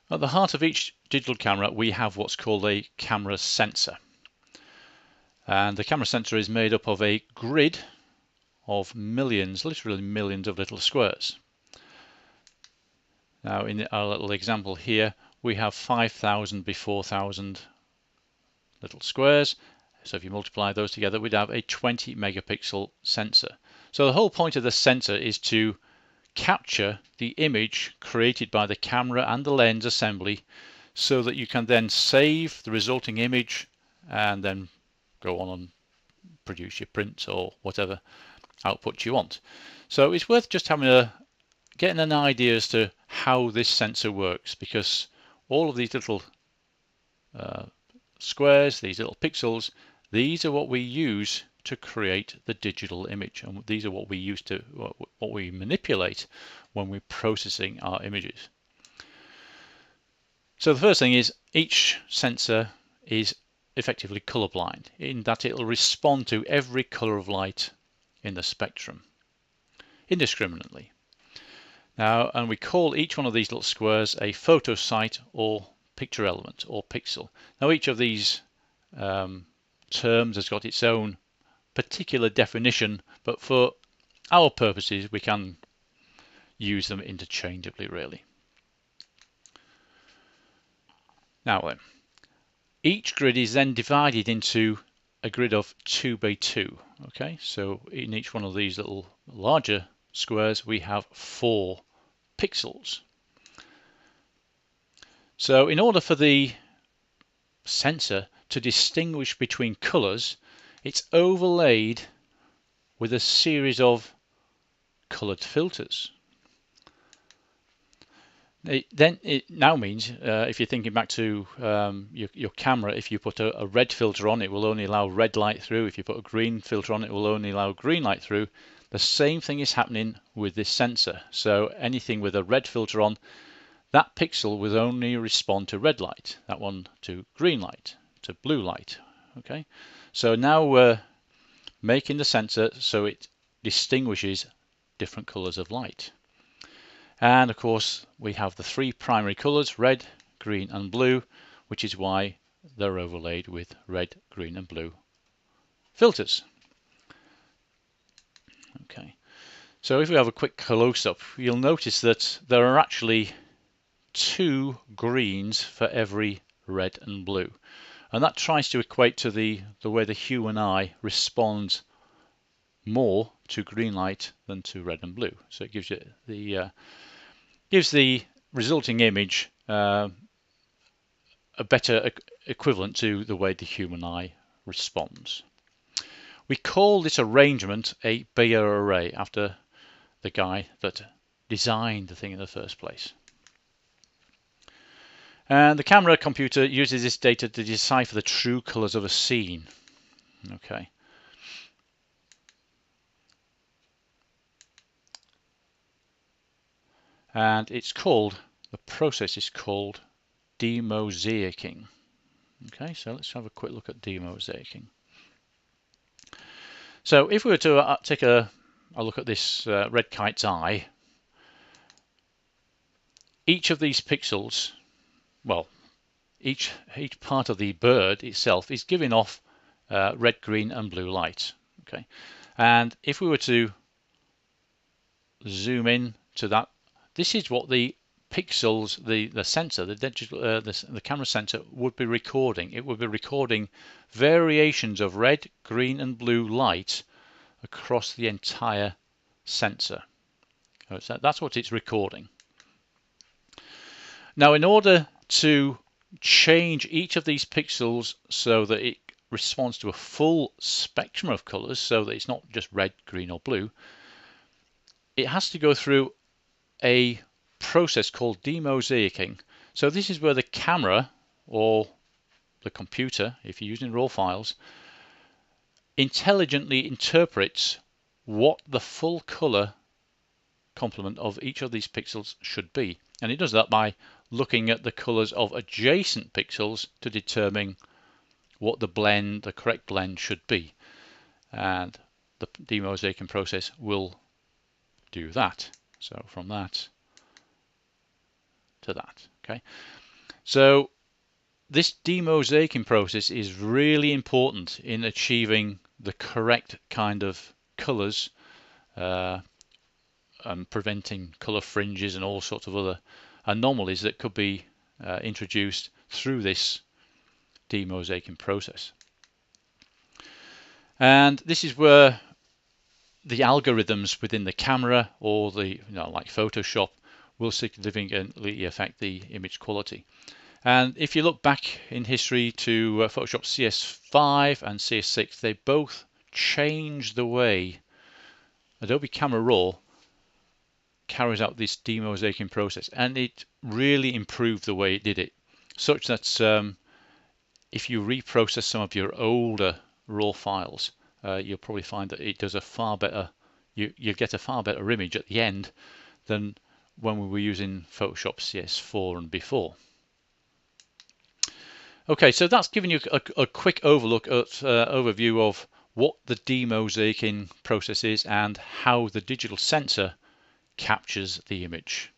At the heart of each digital camera we have what's called a camera sensor, and the camera sensor is made up of a grid of millions, literally millions of little squares. Now in our little example here we have 5,000 by 4,000 little squares, so if you multiply those together we'd have a 20 megapixel sensor. So the whole point of the sensor is to capture the image created by the camera and the lens assembly so that you can then save the resulting image and then go on and produce your prints or whatever output you want. So it's worth just getting an idea as to how this sensor works, because all of these little squares, these little pixels, these are what we use to create the digital image, and these are what we use to what we manipulate when we're processing our images. So the first thing is each sensor is effectively colorblind in that it'll respond to every color of light in the spectrum indiscriminately. Now, and we call each one of these little squares a photosite or picture element or pixel. Now each of these terms has got its own particular definition, but for our purposes we can use them interchangeably really. Now then, each grid is then divided into a grid of 2 by 2. Okay, so in each one of these little larger squares we have 4 pixels. So in order for the sensor to distinguish between colors, it's overlaid with a series of colored filters. It now means, if you're thinking back to your camera, if you put a red filter on, it will only allow red light through. If you put a green filter on, it will only allow green light through. The same thing is happening with this sensor. So anything with a red filter on, that pixel will only respond to red light, that one to green light, to blue light. Okay, so now we're making the sensor so it distinguishes different colors of light. And of course we have the 3 primary colors, red, green and blue, which is why they're overlaid with red, green and blue filters. Okay, so if we have a quick close-up, you'll notice that there are actually 2 greens for every red and blue, and that tries to equate to the way the human eye responds more to green light than to red and blue. So it gives you the resulting image a better equivalent to the way the human eye responds. We call this arrangement a Bayer array, after the guy that designed the thing in the first place. And the camera computer uses this data to decipher the true colors of a scene. Okay. And the process is called demosaicing. Okay, so let's have a quick look at demosaicing. So if we were to take a look at this red kite's eye, each of these pixels, well, each part of the bird itself is giving off red, green and blue light. Okay, and if we were to zoom in to that, this is what the pixels, the sensor, the camera sensor would be recording. It would be recording variations of red, green and blue light across the entire sensor. So that's what it's recording. Now in order to change each of these pixels so that it responds to a full spectrum of colors, so that it's not just red, green or blue, it has to go through a process called demosaicing. So this is where the camera or the computer, if you're using raw files, intelligently interprets what the full color complement of each of these pixels should be. And it does that by looking at the colors of adjacent pixels to determine what the correct blend should be. And the demosaicing process will do that. So from that to that. Okay, so this demosaicing process is really important in achieving the correct kind of colors and preventing color fringes and all sorts of other anomalies that could be introduced through this demosaicing process. And this is where the algorithms within the camera or the, like Photoshop, will significantly affect the image quality. And if you look back in history to Photoshop CS5 and CS6, they both changed the way Adobe Camera Raw carries out this demosaicing process, and it really improved the way it did it, such that if you reprocess some of your older RAW files, you'll probably find that it does a far better, you get a far better image at the end than when we were using Photoshop CS4 and before. Okay, so that's giving you a quick overview of what the demosaicing process is and how the digital sensor captures the image.